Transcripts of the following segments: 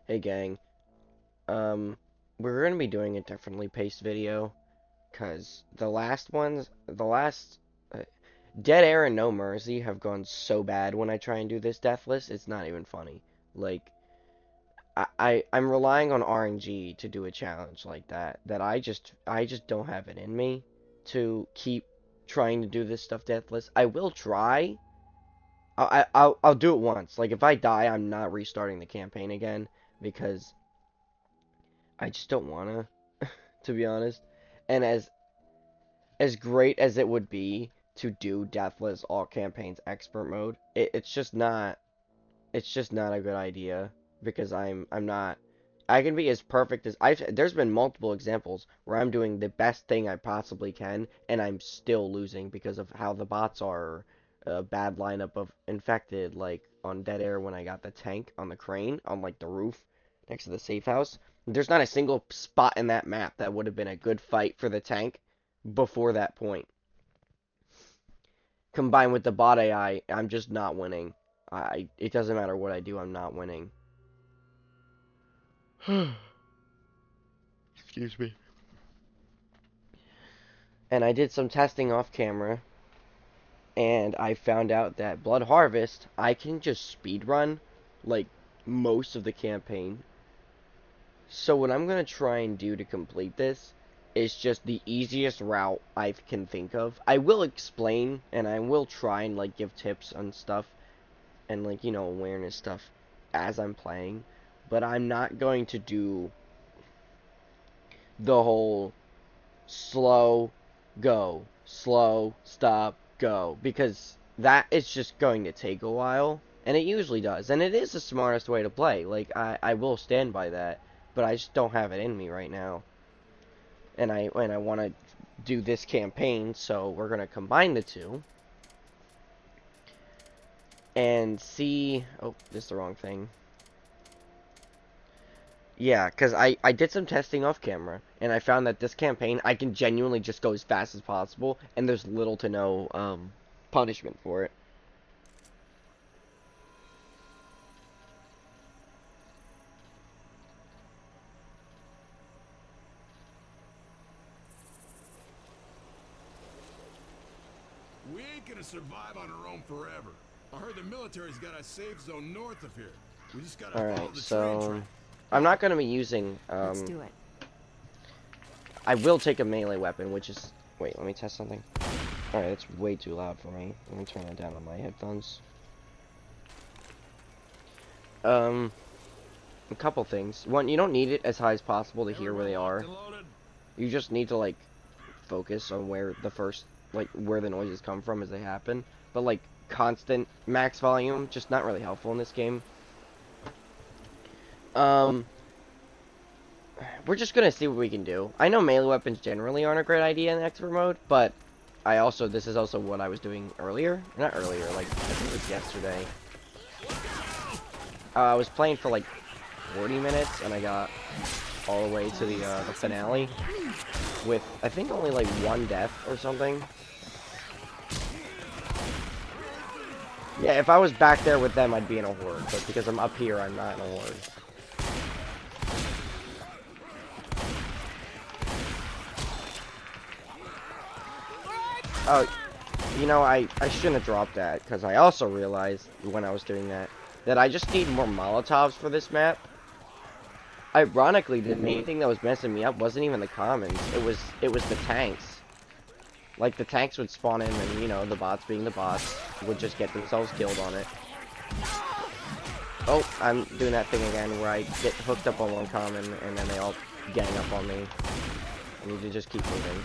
Hey gang, we're gonna be doing a differently paced video, cause uh, Dead Air and No Mercy have gone so bad when I try and do this deathless, it's not even funny. Like, I'm relying on RNG to do a challenge like that I just don't have it in me to keep trying to do this stuff deathless. I will try. I'll do it once. Like, if I die, I'm not restarting the campaign again because I just don't wanna, to be honest. And as great as it would be to do deathless all campaigns expert mode, it's just not a good idea because I'm not. I can be as perfect as there's been multiple examples where I'm doing the best thing I possibly can and I'm still losing because of how the bots are. A bad lineup of infected, like on Dead Air when I got the tank on the crane on like the roof next to the safe house. There's not a single spot in that map that would have been a good fight for the tank before that point. Combined with the bot AI, I'm just not winning. It doesn't matter what I do, I'm not winning. Excuse me. And I did some testing off camera, and I found out that Blood Harvest, I can just speed run like most of the campaign. So what I'm gonna try and do to complete this is just the easiest route I can think of. I will explain and I will try and like give tips on stuff and like, awareness stuff as I'm playing, but I'm not going to do the whole slow, go, slow, stop, go, because that is just going to take a while, and it usually does, and it is the smartest way to play. Like, I will stand by that, but I just don't have it in me right now, and I want to do this campaign, so we're gonna combine the two and see. Oh, this is the wrong thing. Yeah, because I did some testing off camera, and I found that this campaign, I can genuinely just go as fast as possible, and there's little to no punishment for it. We ain't gonna survive on our own forever. I heard the military's got a safe zone north of here. We just gotta follow Alright, the train so track. I'm not going to be using, Let's do it. I will take a melee weapon, which is, wait, let me test something. Alright, it's way too loud for me. Let me turn it down on my headphones. Um, a couple things. One, you don't need it as high as possible to hear where they are. You just need to, like, focus on where the first, like, where the noises come from as they happen. But, like, constant max volume, just not really helpful in this game. Um, we're just gonna see what we can do. I know melee weapons generally aren't a great idea in expert mode, but this is also what I was doing earlier. Not earlier, like, I think it was yesterday. I was playing for, like, 40 minutes, and I got all the way to the finale with, I think, only, like, one death or something. Yeah, if I was back there with them, I'd be in a horde, but because I'm up here, I'm not in a horde. Oh, I shouldn't have dropped that, because I also realized, when I was doing that I just need more Molotovs for this map. Ironically, the main thing that was messing me up wasn't even the commons, it was the tanks. Like, the tanks would spawn in, and, the bots being the bots, would just get themselves killed on it. Oh, I'm doing that thing again, where I get hooked up on one common, and then they all gang up on me. I need to just keep moving.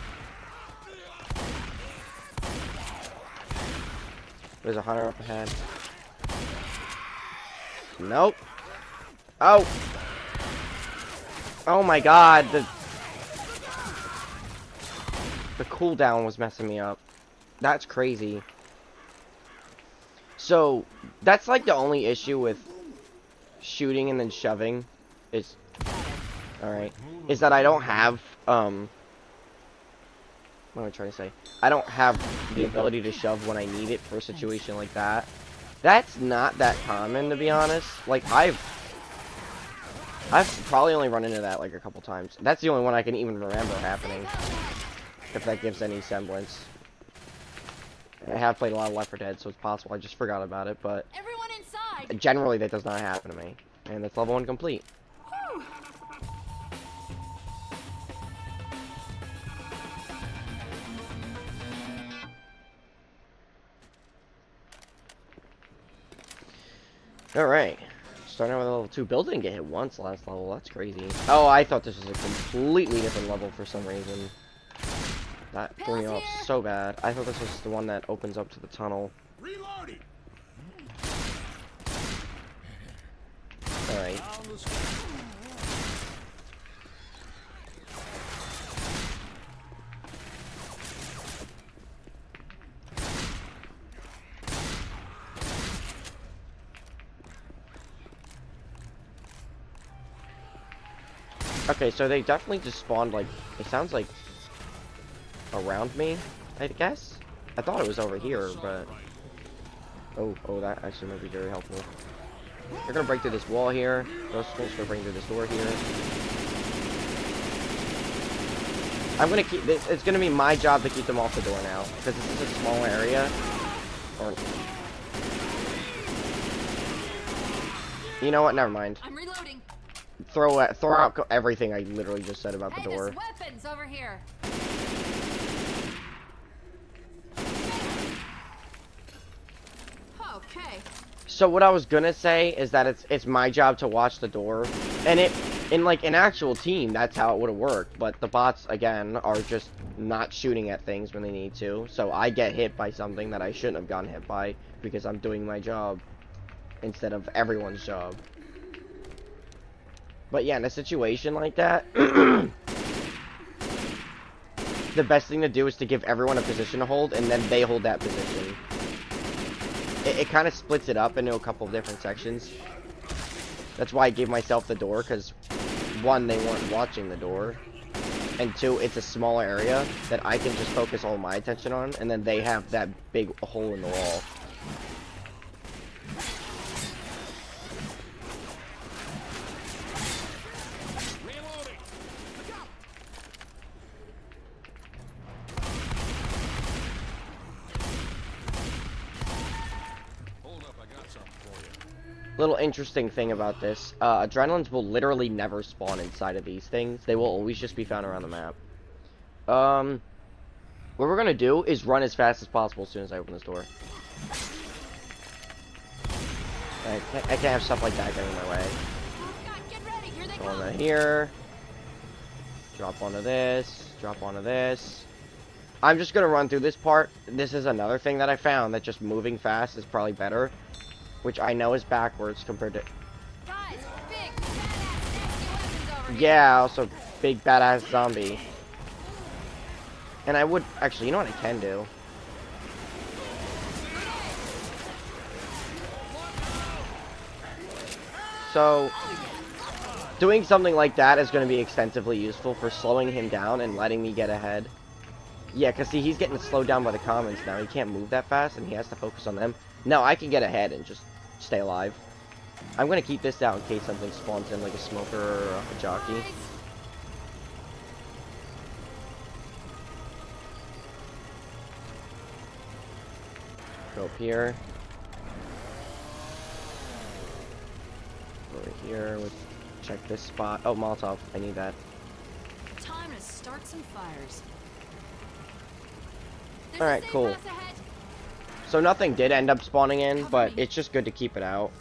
There's a hunter up ahead. Nope. Oh! Oh my god, the cooldown was messing me up. That's crazy. So, that's like the only issue with shooting and then shoving. Is, alright, is that I don't have, what am I trying to say? I don't have the ability to shove when I need it for a situation like that. That's not that common, to be honest. Like, I've probably only run into that like a couple times. That's the only one I can even remember happening, if that gives any semblance. I have played a lot of Left 4 Dead, so it's possible I just forgot about it, but Everyone inside. generally that does not happen to me. And that's level 1 complete. Whew. Alright. Starting out with level 2. Bill didn't get hit once last level. That's crazy. Oh, I thought this was a completely different level for some reason. That threw me off so bad. I thought this was the one that opens up to the tunnel. Reloading. Alright. Okay, so they definitely just spawned, like, it sounds like around me, I guess? I thought it was over here, but... Oh, that actually might be very helpful. They're gonna break through this wall here. Those schools gonna break through this door here. I'm gonna keep this. It's gonna be my job to keep them off the door now, because this is a small area. Or... You know what? Never mind. I'm reloading. Throw out everything I literally just said about the door. There's weapons over here. Okay. So what I was gonna say is that it's my job to watch the door, and in like an actual team, that's how it would have worked. But the bots again are just not shooting at things when they need to, so I get hit by something that I shouldn't have gotten hit by because I'm doing my job instead of everyone's job. But yeah, in a situation like that, the best thing to do is to give everyone a position to hold, and then they hold that position. It kind of splits it up into a couple of different sections. That's why I gave myself the door, because one, they weren't watching the door, and two, it's a small area that I can just focus all my attention on, and then they have that big hole in the wall. Little interesting thing about this, adrenalines will literally never spawn inside of these things. They will always just be found around the map. What we're gonna do is run as fast as possible as soon as I open this door. I can't have stuff like that getting in my way. Get ready. Here they Go come. onto here. Drop onto this. Drop onto this. I'm just gonna run through this part. This is another thing that I found, that just moving fast is probably better. Which I know is backwards compared to... Guys, big, badass, nasty weapons over here. Yeah, also big badass zombie. And I would... Actually, you know what I can do? So... Doing something like that is going to be extensively useful for slowing him down and letting me get ahead. Yeah, because see, he's getting slowed down by the commons now. He can't move that fast, and he has to focus on them. No, I can get ahead and just stay alive. I'm going to keep this out in case something spawns in, like a smoker or a jockey. Go up here. Over here. Let's check this spot. Oh, Molotov. I need that. Time to start some fires. Alright, cool. So nothing did end up spawning in, but it's just good to keep it out.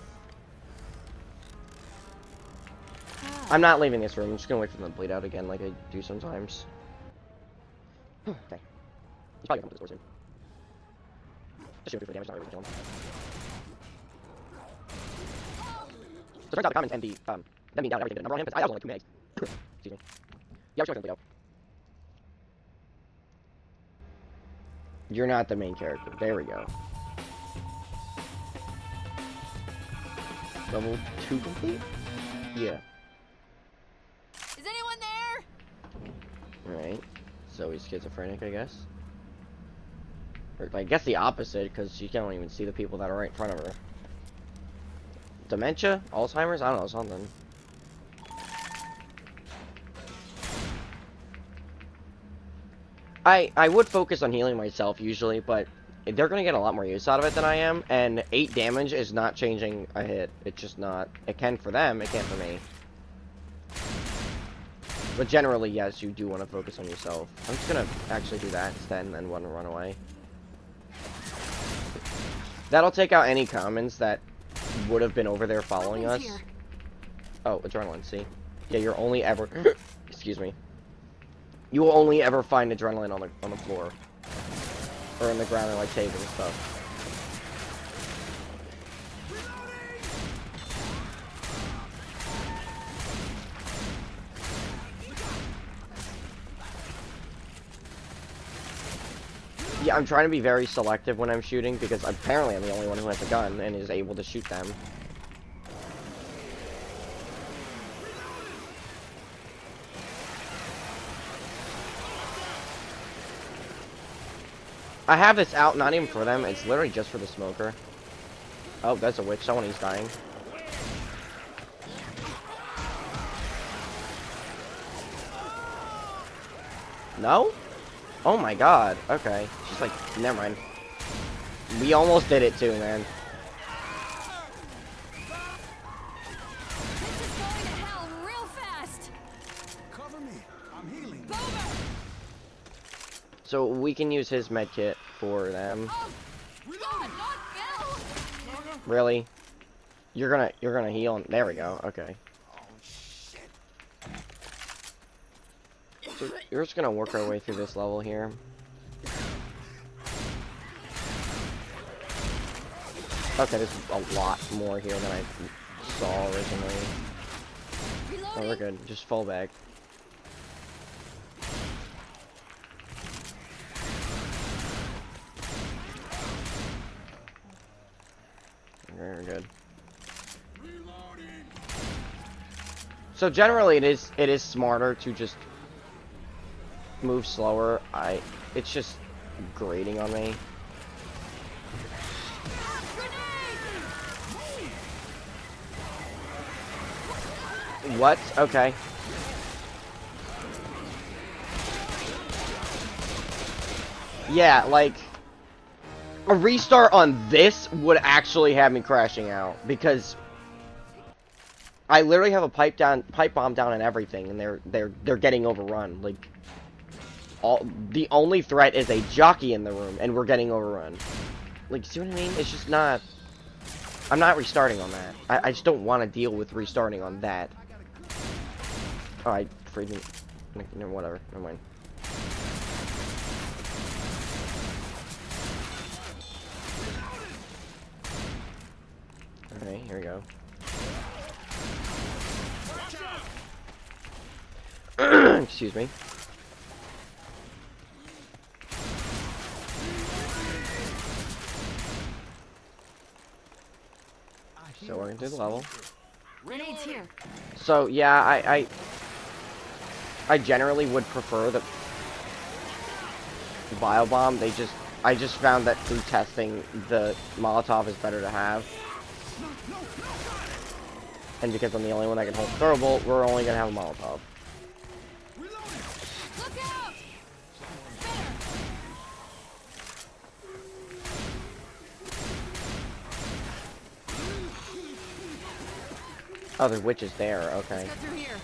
I'm not leaving this room. I'm just gonna wait for them to bleed out again like I do sometimes. Okay. He's probably gonna come to the door soon. Just shoot him for damage, not really kill him. So it turns out the comments and the, them being down, everything did a number on him, because I was only 2 minutes. Excuse me. Yeah, we're still gonna bleed out. You're not the main character. There we go. Level 2 complete? Yeah. Is anyone there? Alright. So he's schizophrenic, I guess. Or I guess the opposite, because she can't even see the people that are right in front of her. Dementia? Alzheimer's? I don't know, something. I would focus on healing myself usually, but they're gonna get a lot more use out of it than I am, and 8 damage is not changing a hit. It's just not. It can for them, it can't for me. But generally, yes, you do want to focus on yourself. I'm just gonna actually do that instead and then run away. That'll take out any commons that would have been over there following us. Here. Oh, adrenaline, see? Yeah, you're only ever... Excuse me. You will only ever find adrenaline on the floor. Or on the ground and like tables and stuff. Yeah, I'm trying to be very selective when I'm shooting because apparently I'm the only one who has a gun and is able to shoot them. I have this out, not even for them, it's literally just for the smoker. Oh, that's a witch, someone is dying. No? Oh my god, okay. She's like, never mind. We almost did it too, man. This is going to hell real fast. Cover me. I'm healing. Boomer! So we can use his med kit for them. Oh, God, not Bill! Really? You're gonna heal. There we go. Okay. Oh, shit. So you're just gonna work our way through this level here. Okay, there's a lot more here than I saw originally. Oh, we're Reloading. good. Just fall back. Very good. Reloading. So generally, it is smarter to just move slower. It's just grating on me. What? Okay. Yeah, like a restart on this would actually have me crashing out because I literally have a pipe bomb down and everything, and they're getting overrun. Like the only threat is a jockey in the room, and we're getting overrun. Like, see what I mean? It's just not. I'm not restarting on that. I just don't want to deal with restarting on that. Oh, I freaking. No, whatever. Never mind. Okay, here we go. Excuse me. So we're gonna do the level. Grenades here. So yeah, I generally would prefer the Bio Bomb. I just found that through testing, the Molotov is better to have. And because I'm the only one that can hold throwable, we're only gonna have a Molotov. Look out! Oh, the witch is there. Okay. Let's go through here.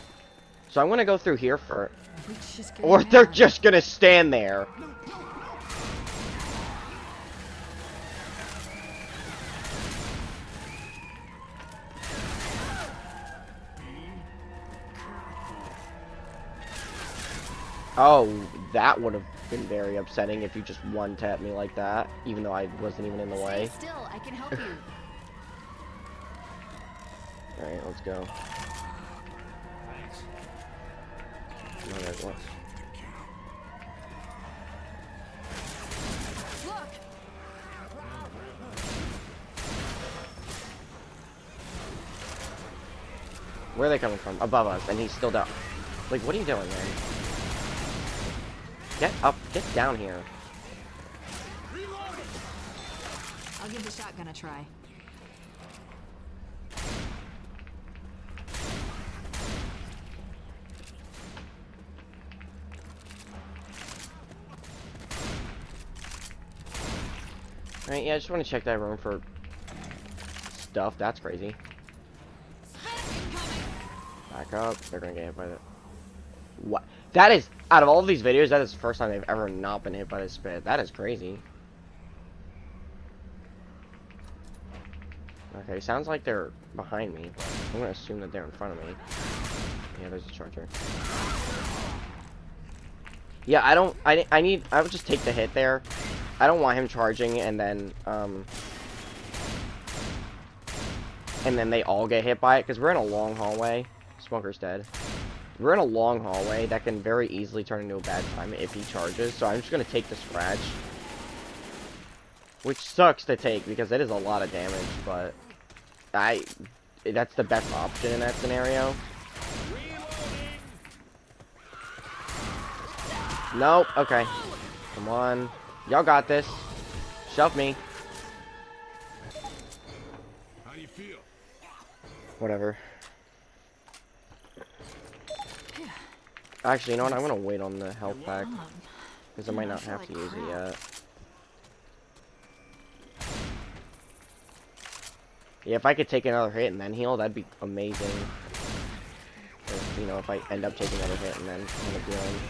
So I'm gonna go through here for, Witch is getting or they're mad. just gonna stand there. Oh, that would have been very upsetting if you just one-tapped me like that, even though I wasn't even in the way. Stay still. I can help you. Alright, let's go. No, there's one. Look. Where are they coming from? Above us, and he's still down. Like, what are you doing, man? Get up, get down here. I'll give the shotgun a try. Alright, yeah, I just want to check that room for stuff. That's crazy. Back up. They're gonna get hit by the... What? That is... Out of all of these videos, that is the first time they've ever not been hit by the spit. That is crazy. Okay, sounds like they're behind me. I'm gonna assume that they're in front of me. Yeah, there's a charger. Yeah, I would just take the hit there. I don't want him charging and then they all get hit by it, because we're in a long hallway. Smoker's dead. We're in a long hallway that can very easily turn into a bad time if he charges, so I'm just gonna take the scratch. Which sucks to take, because it is a lot of damage, but that's the best option in that scenario. Nope, okay. Come on. Y'all got this. Shove me. How do you feel? Whatever. Actually, you know what? I'm gonna wait on the health pack, because I might not have to use it yet. Yeah, if I could take another hit and then heal, that'd be amazing. If, you know, if I end up taking another hit and then end up healing.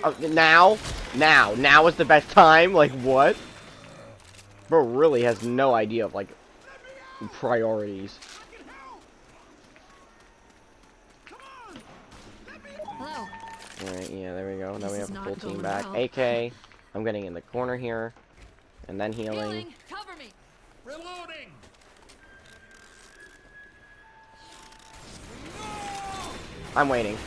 Oh, now is the best time? Like, what? Bro really has no idea of, like, priorities. Hello. Alright, yeah, there we go. Now we This have is a full not team going back. well. AK, I'm getting in the corner here. And then healing. Healing. Cover me. Reloading! I'm waiting.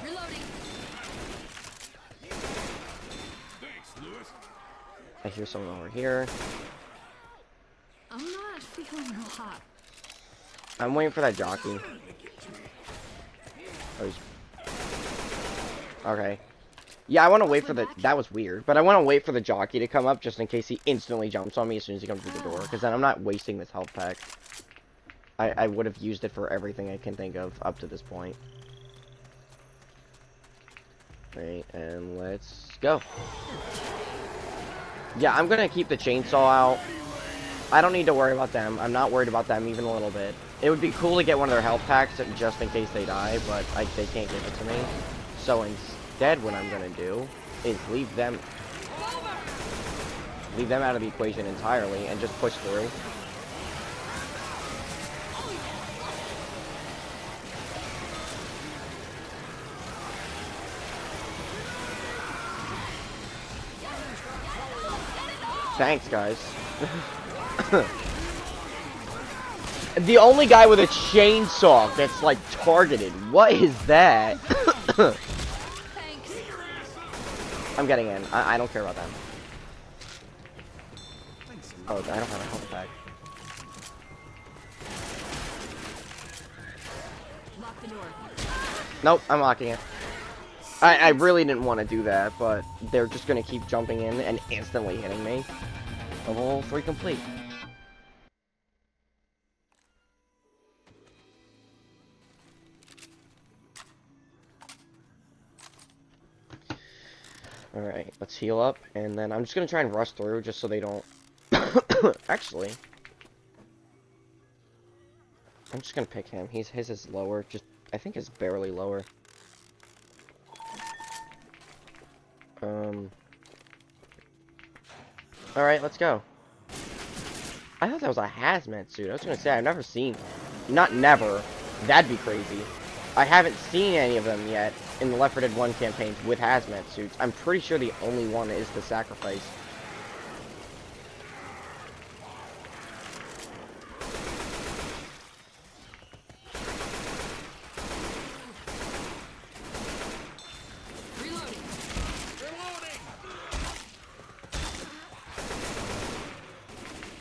Reloading. Thanks, Lewis. I hear someone over here. I'm not feeling real hot. I'm waiting for that jockey. Oh, he's... Okay. Yeah, I want to wait for the... That was weird. But I want to wait for the jockey to come up just in case he instantly jumps on me as soon as he comes through the door. Because then I'm not wasting this health pack. I would have used it for everything I can think of up to this point. Right, and let's go. Yeah, I'm going to keep the chainsaw out. I don't need to worry about them. I'm not worried about them even a little bit. It would be cool to get one of their health packs just in case they die, but they can't give it to me. So instead, what I'm gonna do is leave them out of the equation entirely and just push through. Thanks, guys. The only guy with a chainsaw that's, like, targeted. What is that? Thanks. I'm getting in. I don't care about them. Oh, I don't have a health pack. Lock the door. Nope, I'm locking it. I really didn't want to do that, but they're just going to keep jumping in and instantly hitting me. Level 3 complete. Alright, let's heal up, and then I'm just gonna try and rush through just so they don't... Actually... I'm just gonna pick him. His is lower, I think it's barely lower. Alright, let's go. I thought that was a hazmat suit. I was gonna say, I've never seen... Not never. That'd be crazy. I haven't seen any of them yet in the Left 4 Dead 1 campaigns with hazmat suits. I'm pretty sure the only one is the Sacrifice. Reloading.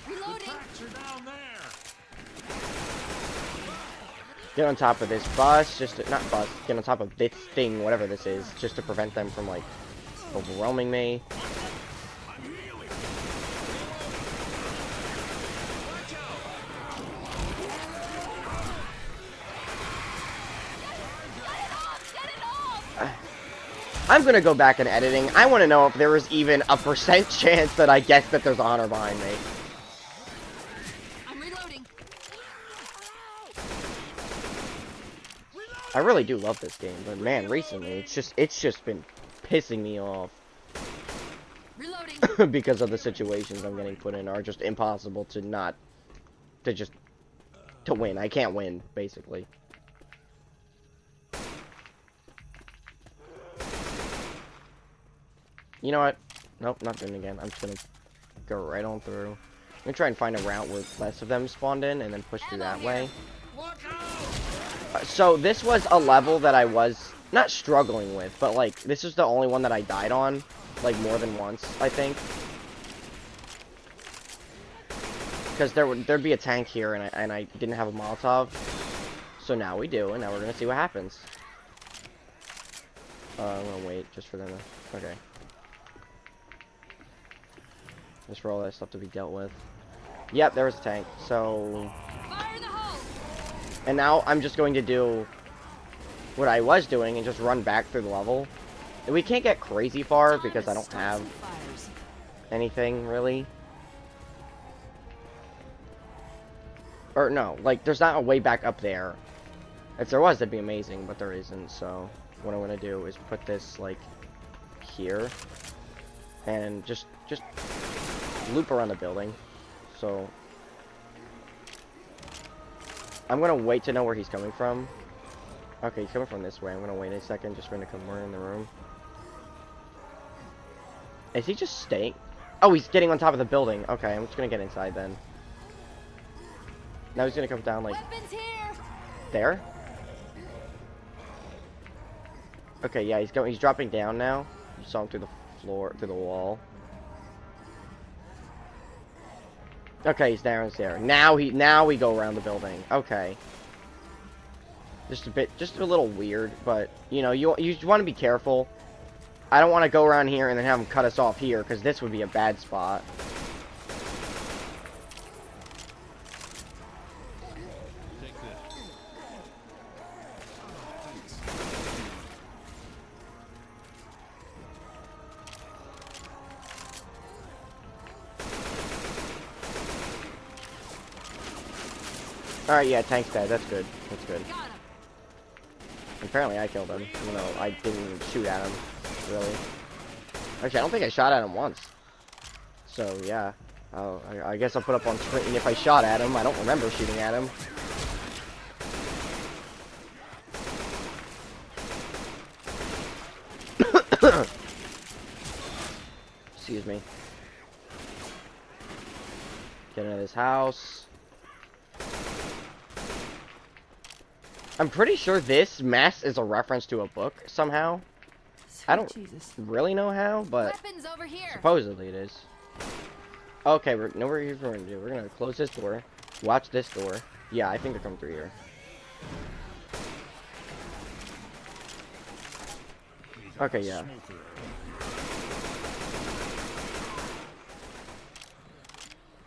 Reloading. Tracks are down there. Get on top of this bus, not bus, get on top of this thing, whatever this is, just to prevent them from, like, overwhelming me. I'm gonna go back in editing. I want to know if there was even a % chance that I guessed that there's a hunter behind me. I'm reloading. I really do love this game, but man, recently it's just been pissing me off Reloading. because of the situations I'm getting put in are just impossible to win. I can't win, basically. You know what? Nope, not doing it again. I'm just gonna go right on through. I'm gonna try and find a route where less of them spawned in and then push through that way. So this was a level that I was not struggling with, but like this is the only one that I died on, like more than once, I think. Because there'd be a tank here and I didn't have a Molotov. So now we do, and now we're gonna see what happens. I'm gonna wait just for them to... Okay. Just for all that stuff to be dealt with. Yep, there was a tank. So... Fire in the hole. And now I'm just going to do what I was doing and just run back through the level. And we can't get crazy far because I don't have anything, really. Or no, like, there's not a way back up there. If there was, that'd be amazing, but there isn't, so... What I'm gonna do is put this, like, here. And just loop around the building. So... I'm gonna wait to know where he's coming from. Okay, he's coming from this way. I'm gonna wait a second just for him to come more in the room. Is he just staying? Oh, he's getting on top of the building. Okay, I'm just gonna get inside then. Now he's gonna come down like... Weapons here. There? Okay, yeah, he's dropping down now. You saw him through the floor, through the wall. Okay, he's there, Now we go around the building. Okay. Just a little weird, but you know, you want to be careful. I don't want to go around here and then have him cut us off here, because this would be a bad spot. Alright, yeah, tank's dead. That's good. That's good. Got him. Apparently I killed him, even though I didn't even shoot at him, really. Actually, I don't think I shot at him once. So, yeah. I guess I'll put up on screen if I shot at him. I don't remember shooting at him. Excuse me. Get into this house. I'm pretty sure this mess is a reference to a book somehow. I don't really know how, but Weapons over here. supposedly it is. Okay, we're going to do. We're gonna close this door. Watch this door. Yeah, I think they're coming through here. Okay, yeah.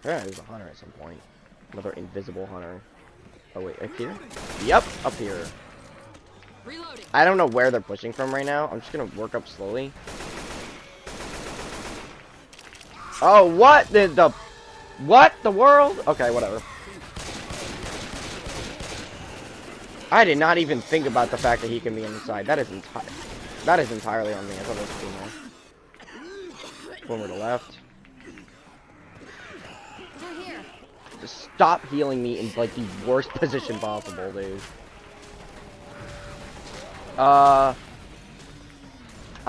Yeah, there's a hunter at some point. Another invisible hunter. Oh wait, up here? Yep, up here. Reloading. I don't know where they're pushing from right now. I'm just gonna work up slowly. Oh, what what the world? Okay, whatever. I did not even think about the fact that he can be inside. That is entirely on me. I thought that was cool. One to the left. They're here. Just stop healing me in like the worst position possible, dude. I'm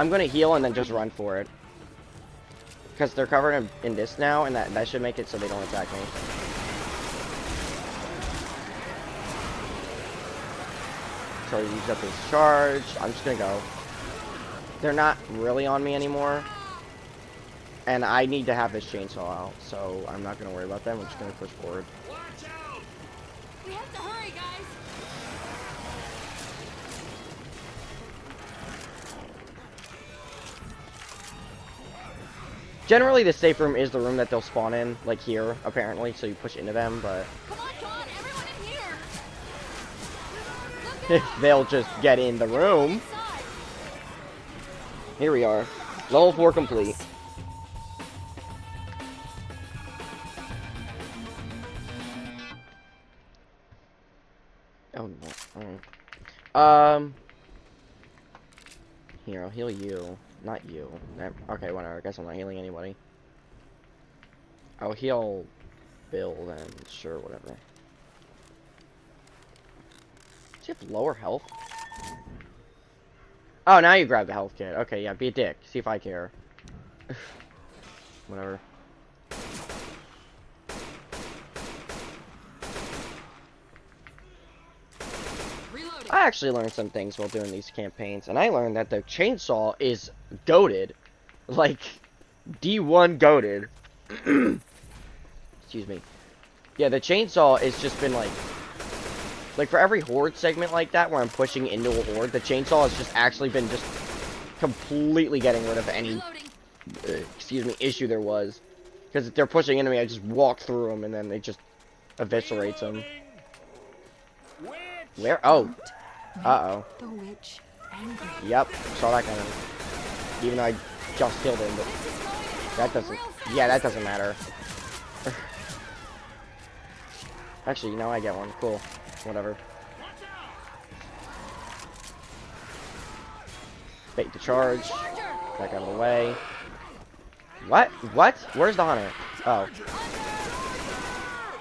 gonna heal and then just run for it. Because they're covered in this now, and that should make it so they don't attack me. So he used up his charge. I'm just gonna go. They're not really on me anymore. And I need to have this chainsaw out, so I'm not gonna worry about them. I'm just gonna push forward. We have to hurry, guys. Generally, the safe room is the room that they'll spawn in, like here, apparently, so you push into them, but... Come on, everyone in here. they'll just get in the room. Inside. Here we are. Level 4 complete. Oh, no. Here, I'll heal you. Not you. Okay, whatever. I guess I'm not healing anybody. I'll heal Bill then. Sure, whatever. Does he have lower health? Oh, now you grab the health kit. Okay, yeah, be a dick. See if I care. Whatever. Reloading. I actually learned some things while doing these campaigns, and I learned that the chainsaw is goated. Like, D1 goated. Excuse me. Yeah, the chainsaw has just been like for every horde segment like that where I'm pushing into a horde, the chainsaw has just actually been just completely getting rid of any, Reloading. excuse me, issue there was. Because if they're pushing into me, I just walk through them and then it just eviscerates them. Where? Oh. Uh-oh. The witch angry. Yep. Saw that coming. Even though I just killed him, but that doesn't... Yeah, that doesn't matter. Actually, you know, I get one. Cool. Whatever. Bait the charge. Back out of the way. What? What? Where's the hunter? Oh.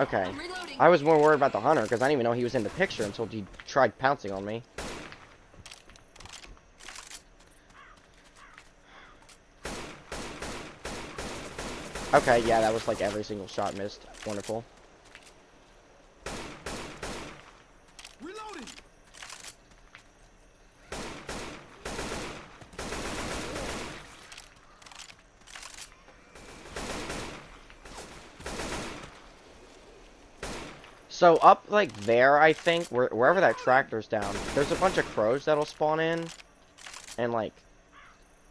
Okay. Reloading. I was more worried about the hunter because I didn't even know he was in the picture until he tried pouncing on me. Okay, yeah, that was like every single shot missed. Wonderful. Reloading. So up like there, I think, wherever that tractor's down, there's a bunch of crows that'll spawn in and like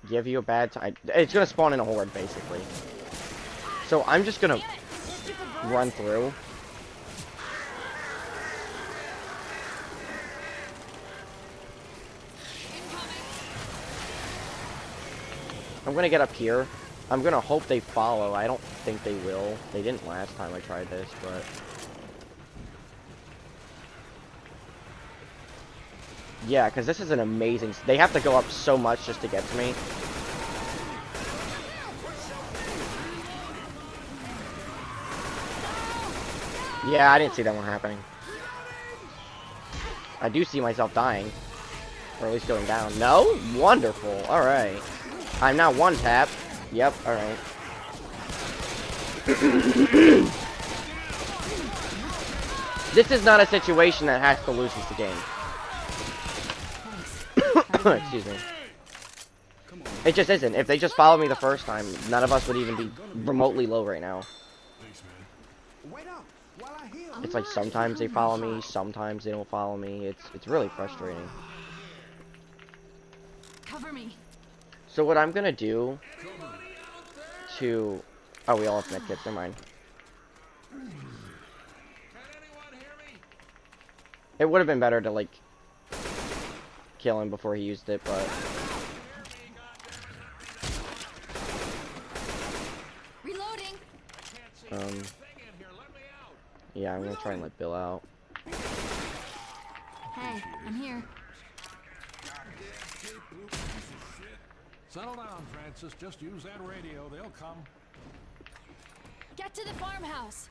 give you a bad time. It's gonna spawn in a horde basically. So I'm just gonna run through. I'm gonna get up here. I'm gonna hope they follow. I don't think they will. They didn't last time I tried this, but... Yeah, because this is an amazing... They have to go up so much just to get to me. Yeah, I didn't see that one happening. I do see myself dying. Or at least going down. No? Wonderful. Alright. I'm now one tap. Yep, alright. This is not a situation that Haskell loses the game. Excuse me. It just isn't. If they just followed me the first time, none of us would even be remotely low right now. Thanks, man. Wait up while I heal. It's like sometimes they follow me, sometimes they don't follow me. It's really frustrating. Cover me. So what I'm gonna do to... Oh, we all have medkits, never mind. It would have been better to, like, kill him before he used it, but... Reloading. Yeah, I'm gonna try and let Bill out. Hey, I'm here. Settle down, Francis. Just use that radio. They'll come. Get to the farmhouse.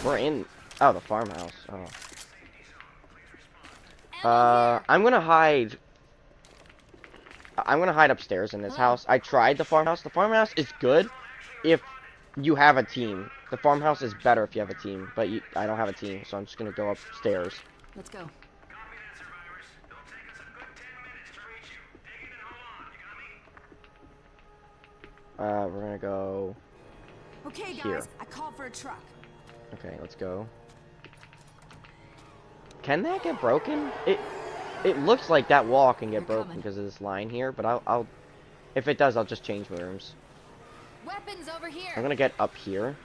We're in... Oh, the farmhouse. Oh. Ellie here. I'm gonna hide... I'm gonna hide upstairs in this house. I tried the farmhouse. The farmhouse is good if you have a team. The farmhouse is better if you have a team, but I don't have a team, so I'm just gonna go upstairs. Let's go. We're gonna go... Okay, guys. Here. I called for a truck. Okay, let's go. Can that get broken? It looks like that wall can get They're broken coming. because of this line here, but I'll if it does, I'll just change rooms. Weapons over here. I'm gonna get up here.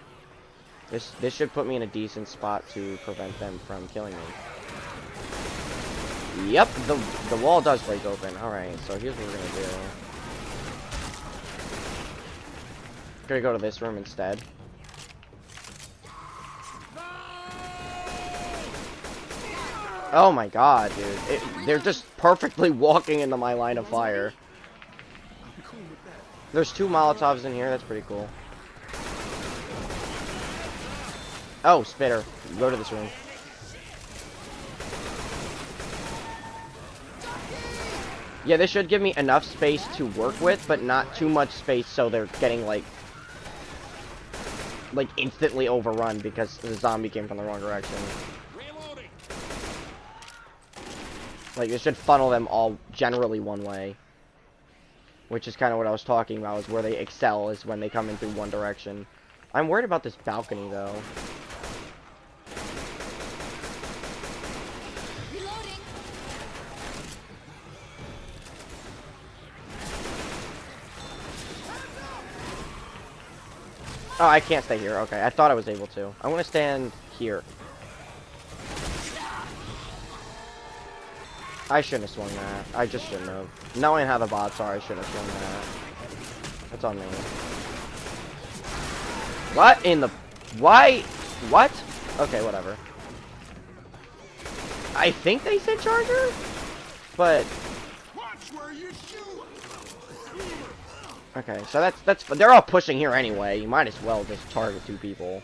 This should put me in a decent spot to prevent them from killing me. Yep, the wall does break open. All right, so here's what we're gonna do. Gonna go to this room instead. Oh my god, dude. They're just perfectly walking into my line of fire. There's 2 Molotovs in here. That's pretty cool. Oh, spitter. Go to this room. Yeah, this should give me enough space to work with, but not too much space so they're getting, like instantly overrun because the zombie came from the wrong direction. Like, it should funnel them all generally one way. Which is kind of what I was talking about, is where they excel, is when they come in through one direction. I'm worried about this balcony, though. Reloading. Oh, I can't stay here. Okay, I thought I was able to. I want to stand here. I shouldn't have swung that. I just shouldn't have. Knowing how the bots are, I shouldn't have swung that. That's on me. What in the... Why? What? Okay, whatever. I think they said charger? But... Okay, so that's... They're all pushing here anyway. You might as well just target 2 people.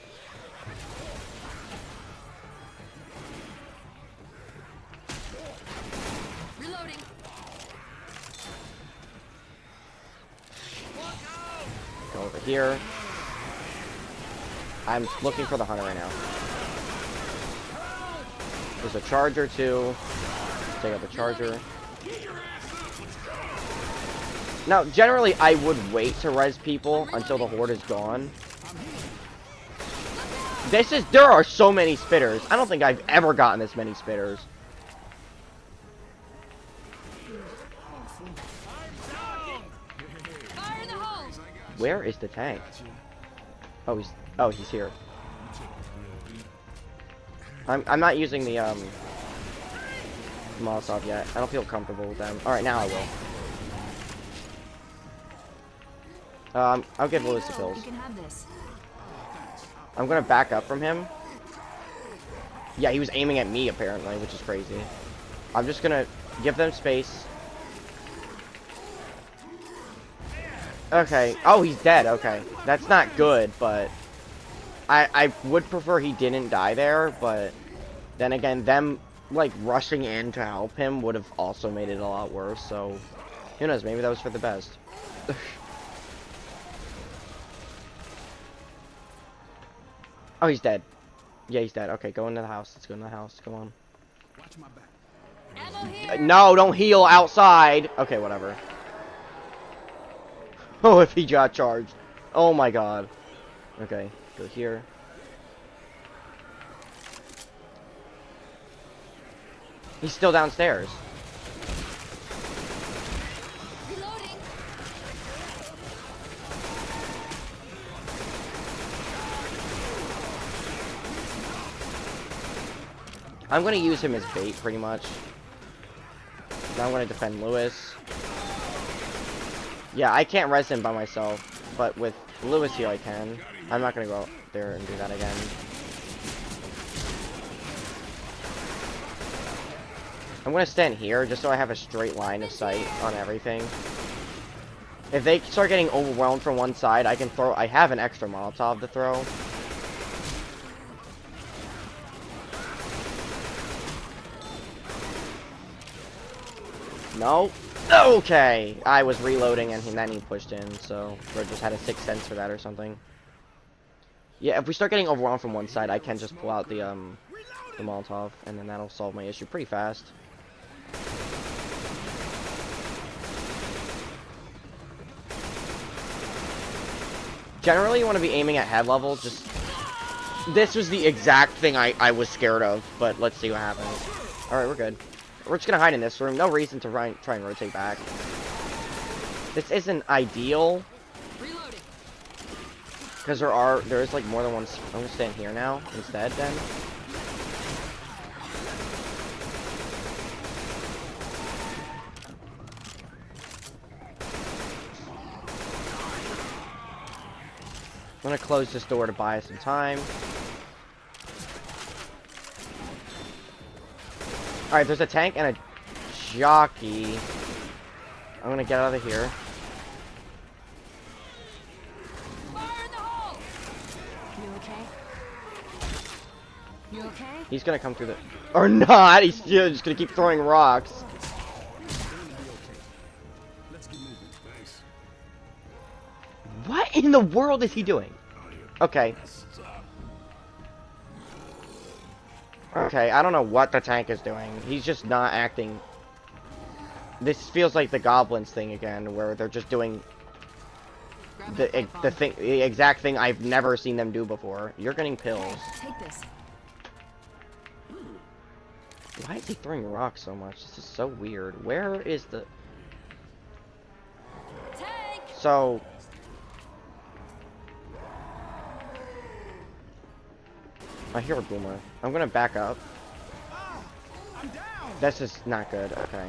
Go over here. I'm looking for the hunter right now. There's a charger too. Take out the charger. Now, generally, I would wait to res people until the horde is gone. There are so many spitters. I don't think I've ever gotten this many spitters. Fire in the hole. Where is the tank? Oh, he's here. I'm not using the Molotov yet. I don't feel comfortable with them. All right, now I will. I'll give Lewis the kills. You can have this. I'm gonna back up from him. Yeah, he was aiming at me apparently, which is crazy. I'm just gonna give them space. Okay. Oh, he's dead. Okay. That's not good, but I would prefer he didn't die there, but then again, them like rushing in to help him would have also made it a lot worse, so who knows, maybe that was for the best. Oh, he's dead. Yeah, he's dead. Okay, go into the house. Let's go into the house. Come on. Watch my back. Ammo here. No, don't heal outside. Okay, whatever. Oh, if he got charged. Oh my god. Okay, go here. He's still downstairs. Reloading. I'm gonna use him as bait, pretty much. Now I'm gonna defend Lewis. Yeah, I can't res him by myself, but with Lewis here I can. I'm not gonna go out there and do that again. I'm gonna stand here just so I have a straight line of sight on everything. If they start getting overwhelmed from one side, I can throw... I have an extra Molotov to throw. No. Okay. I was reloading and then he pushed in, so I just had a 6th sense for that or something. Yeah, if we start getting overwhelmed from one side, I can just pull out the Molotov, and then that'll solve my issue pretty fast. Generally, you want to be aiming at head level. Just this was the exact thing I was scared of, but let's see what happens. All right, we're good. We're just gonna hide in this room. No reason to try and rotate back. This isn't ideal Reloading. because there is like more than one. I'm gonna stand here now instead. Then. gonna close this door to buy us some time. Alright, there's a tank and a jockey. I'm gonna get out of here. Fire in the hole! You okay? You okay? He's gonna come through the... Or not! He's just gonna keep throwing rocks. Let's get moving. Thanks. What in the world is he doing? Okay. Okay, I don't know what the tank is doing. He's just not acting... This feels like the goblins thing again, where they're just doing the exact thing I've never seen them do before. You're getting pills. Take this. Why is he throwing rocks so much? This is so weird. Where is the... Tank! So... I hear a boomer. I'm gonna back up. This is not good. Okay.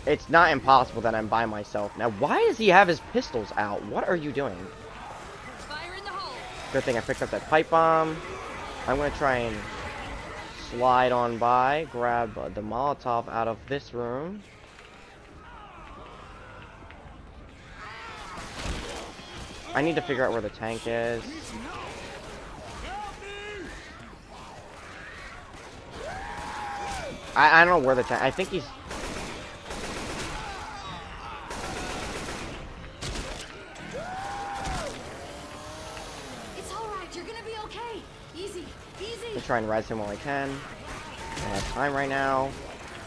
It's not impossible that I'm by myself. Now, why does he have his pistols out? What are you doing? Fire in the hole! Good thing I picked up that pipe bomb. I'm gonna try and slide on by, grab the Molotov out of this room. I need to figure out where the tank is. I don't know where the tank... I think he's... It's alright, you're gonna be okay. Easy, easy. I'm trying to res him while I can. I don't have time right now.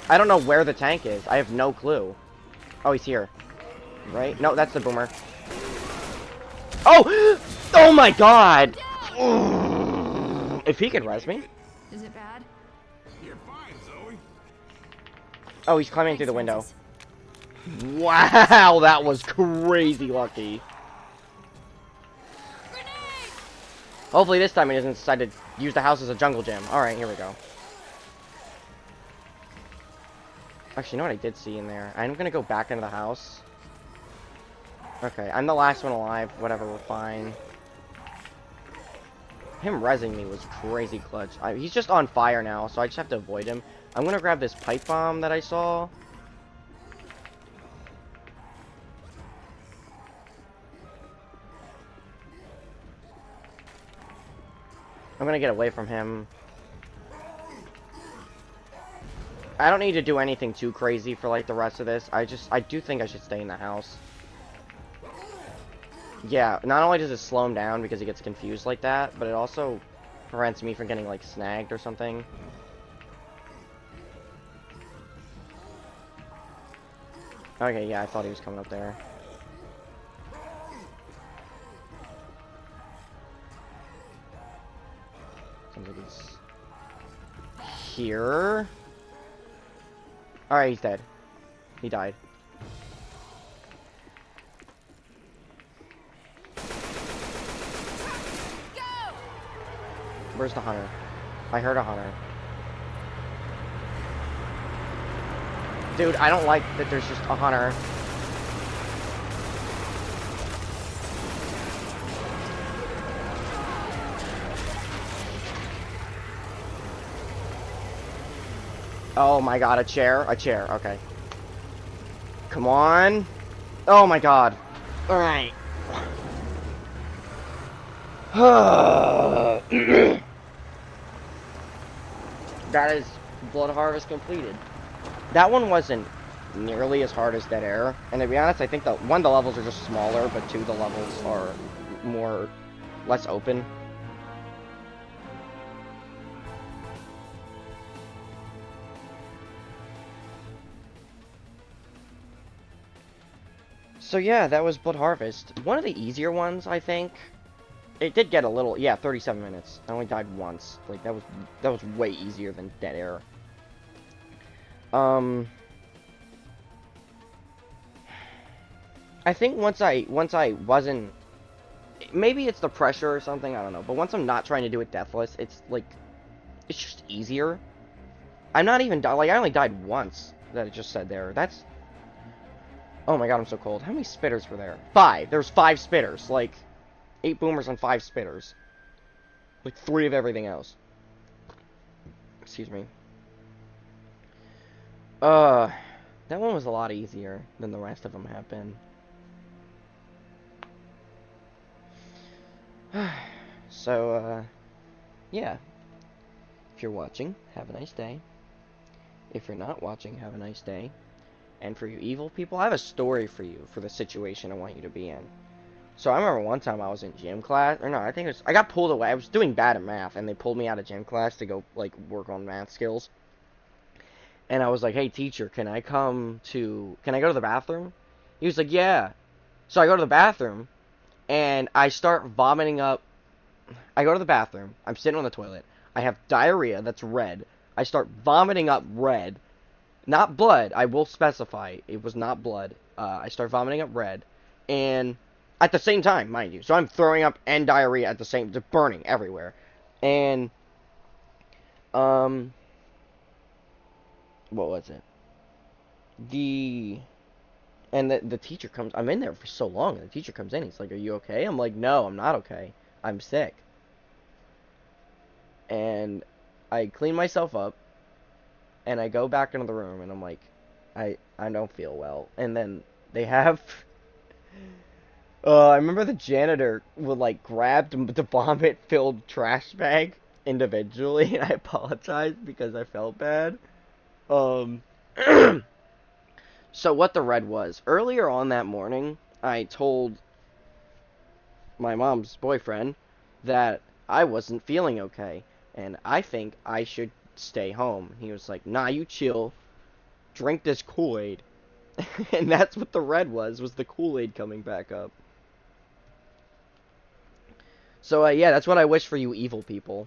I don't know where the tank is. I have no clue. Oh, he's here. Right? No, that's the boomer. Oh! Oh my god! If he can res me. Is it bad? You're fine, Zoe. Oh, he's climbing through the Thanks, window. Francis. Wow, that was crazy lucky. Grenade! Hopefully this time he doesn't decide to use the house as a jungle gym. Alright, here we go. Actually, you know what I did see in there? I'm gonna go back into the house. Okay, I'm the last one alive. Whatever, we're fine. Him rezzing me was crazy clutch. He's just on fire now, so I just have to avoid him. I'm gonna grab this pipe bomb that I saw. I'm gonna get away from him. I don't need to do anything too crazy for like the rest of this. I do think I should stay in the house. Yeah, not only does it slow him down because he gets confused like that, but it also prevents me from getting like snagged or something. Okay, yeah, I thought he was coming up there. Sounds like he's here. Alright, he's dead. He died. Go! Where's the hunter? I heard a hunter. Dude, I don't like that there's just a hunter. Oh my god, a chair? A chair, okay. Come on. Oh my god. Alright. That is Blood Harvest completed. That one wasn't nearly as hard as Dead Air. And to be honest, I think the levels are just smaller, but two, the levels are less open. So yeah, that was Blood Harvest. One of the easier ones, I think. It did get a little, yeah, 37 minutes. I only died once. Like that was way easier than Dead Air. I think once I wasn't, maybe it's the pressure or something, I don't know. But once I'm not trying to do it deathless, it's like, it's just easier. I'm not even like I only died once. That it just said there. Oh my god, I'm so cold. How many spitters were there? 5. There's 5 spitters. Like, 8 boomers and 5 spitters. Like, 3 of everything else. Excuse me. That one was a lot easier than the rest of them have been. So, yeah. If you're watching, have a nice day. If you're not watching, have a nice day. And for you evil people, I have a story for you for the situation I want you to be in. So I remember one time I was in gym class, or no, I think it was, I got pulled away. I was doing bad at math, and they pulled me out of gym class to go, like, work on math skills. And I was like, hey, teacher, can I go to the bathroom? He was like, yeah. So I go to the bathroom, and I start vomiting up. I go to the bathroom. I'm sitting on the toilet. I have diarrhea that's red. I start vomiting up red. Not blood. I will specify. It was not blood. I start vomiting up red. And at the same time, mind you. So I'm throwing up and diarrhea at the same, just burning everywhere. And, what was it? The teacher comes, I'm in there for so long, and the teacher comes in, he's like, are you okay? I'm like, no, I'm not okay. I'm sick. And I clean myself up, and I go back into the room, and I'm like, I don't feel well. And then they have, I remember the janitor would, like, grab the vomit-filled trash bag individually, and I apologized because I felt bad. So what the red was, earlier on that morning, I told my mom's boyfriend that I wasn't feeling okay, and I think I should stay home. He was like, nah, you chill, drink this Kool-Aid. And that's what the red was the Kool-Aid coming back up. So, yeah, that's what I wish for you evil people.